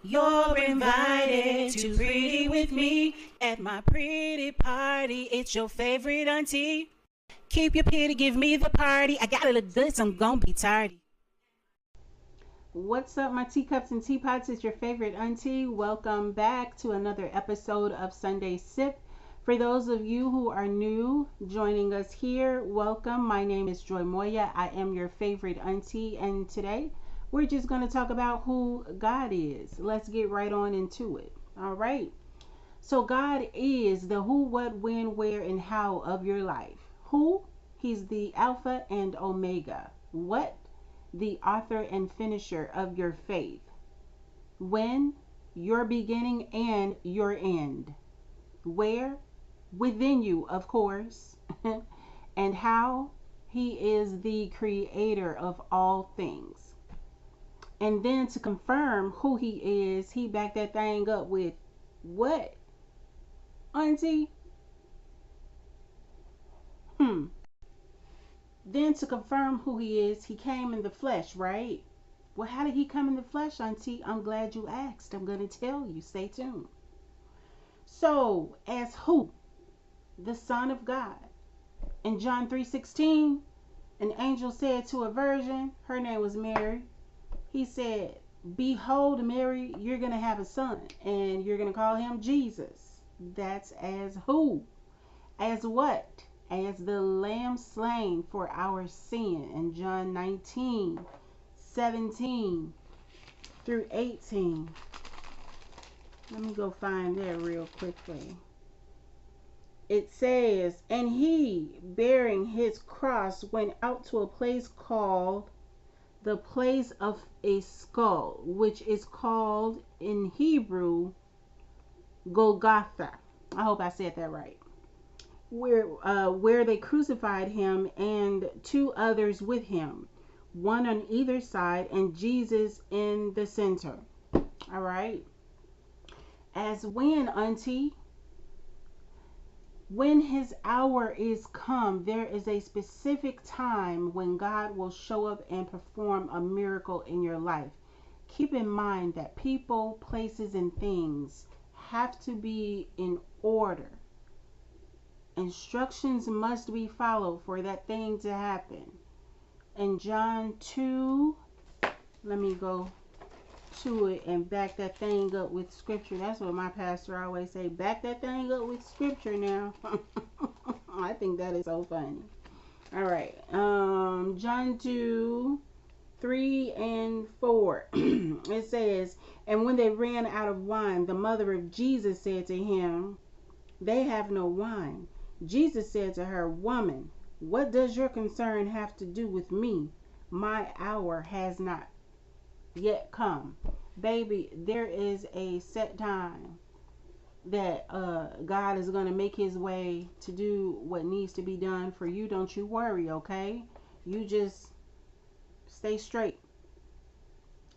You're invited to pretty with me at my pretty party. It's your favorite auntie. Keep your pity, give me the party. I gotta look good, so I'm gonna be tardy. What's up, my teacups and teapots? It's your favorite auntie. Welcome back to another episode of Sunday Sip. For those of you who are new joining us here, welcome. My name is Joy Moya. I am your favorite auntie, and today we're just going to talk about who God is. Let's get right on into it. All right. So, God is the who, what, when, where, and how of your life. Who? He's the Alpha and Omega. What? The author and finisher of your faith. When? Your beginning and your end. Where? Within you, of course. And how? He is the creator of all things. And then to confirm who he is, he backed that thing up with what? Auntie? Then to confirm who he is, he came in the flesh, right? Well, how did he come in the flesh, Auntie? I'm glad you asked. I'm going to tell you. Stay tuned. So, as who? The Son of God. In John 3:16, an angel said to a virgin, her name was Mary, he said, "Behold, Mary, you're going to have a son, and you're going to call him Jesus." That's as who? As what? As the lamb slain for our sin in John 19:17 through 18. Let me go find that real quickly. It says, "And he, bearing his cross, went out to a place called the place of a skull, which is called in Hebrew Golgotha." I hope I said that right. Where they crucified him and two others with him, one on either side, and Jesus in the center. All right. As when, Auntie? When his hour is come, there is a specific time when God will show up and perform a miracle in your life. Keep in mind that people, places, and things have to be in order. Instructions must be followed for that thing to happen. In John 2, let me go to it and back that thing up with scripture. That's what my pastor always say. Back that thing up with scripture now. I think that is so funny. All right. John 2, 3 and 4. It says, "And when they ran out of wine, the mother of Jesus said to him, 'They have no wine.' Jesus said to her, 'Woman, what does your concern have to do with me? My hour has not yet come.'" Baby, there is a set time that God is going to make his way to do what needs to be done for you. Don't you worry, okay? You just stay straight.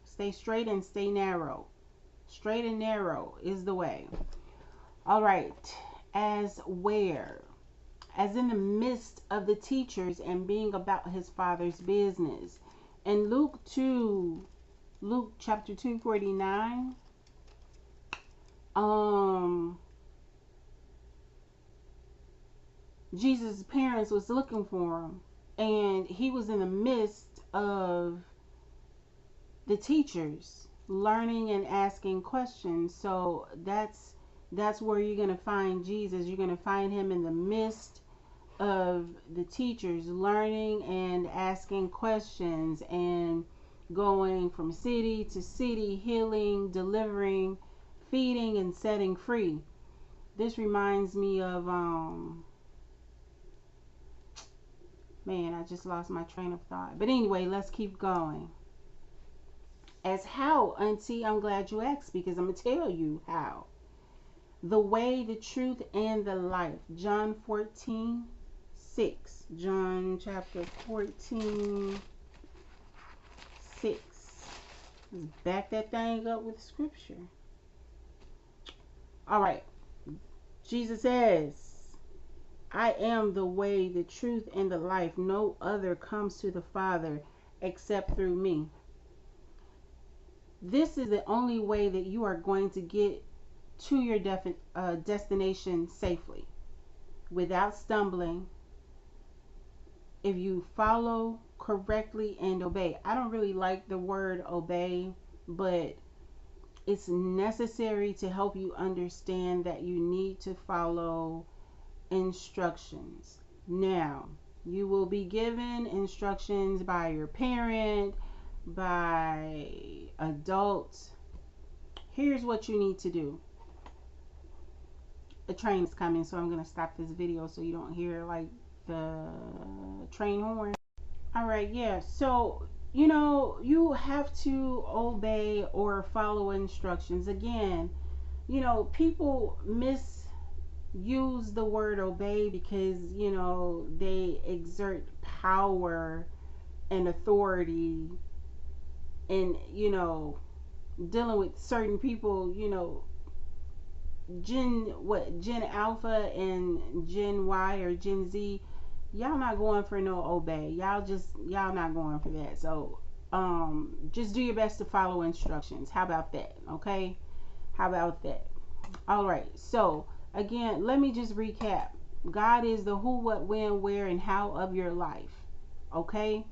Stay straight and stay narrow. Straight and narrow is the way. All right. As where? As in the midst of the teachers and being about his father's business. In Luke chapter 2:49, Jesus' parents was looking for him, and he was in the midst of the teachers learning and asking questions. So that's where you're going to find Jesus. You're going to find him in the midst of the teachers learning and asking questions and going from city to city, healing, delivering, feeding, and setting free. This reminds me of man, I just lost my train of thought. But anyway, let's keep going. As how, Auntie? I'm glad you asked, because I'm gonna tell you how. The way, the truth, and the life. John 14:6. John chapter 14:6. Let's back that thing up with scripture. All right. Jesus says, "I am the way, the truth, and the life. No other comes to the Father except through me." This is the only way that you are going to get to your destination safely without stumbling. If you follow correctly and obey. I don't really like the word obey, but it's necessary to help you understand that you need to follow instructions. Now, you will be given instructions by your parent, by adults. Here's what you need to do. A train is coming, so I'm going to stop this video so you don't hear like the train horn. All right, yeah. So, you have to obey or follow instructions. Again, people misuse the word obey because, they exert power and authority and, dealing with certain people, Gen Alpha and Gen Y or Gen Z, y'all not going for no obey. Y'all not going for that. So just do your best to follow instructions. How about that? Okay, how about that? All right, so again, let me just recap. God is the who, what, when, where, and how of your life. Okay,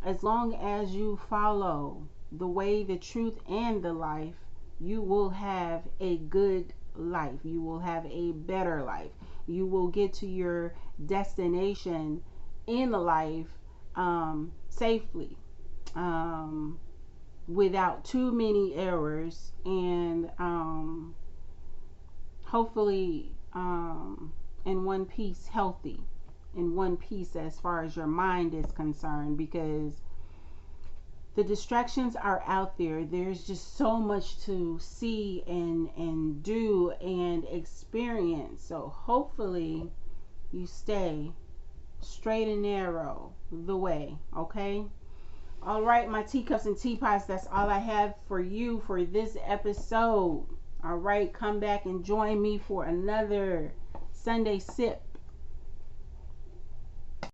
as long as you follow the way, the truth, and the life, you will have a good life. You will have a better life. You will get to your destination in life safely, without too many errors, and hopefully in one piece, healthy, in one piece as far as your mind is concerned, because the distractions are out there. There's just so much to see and do and experience. So hopefully you stay straight and narrow the way. Okay. All right, my teacups and teapots, that's all I have for you for this episode. All right, come back and join me for another Sunday sip.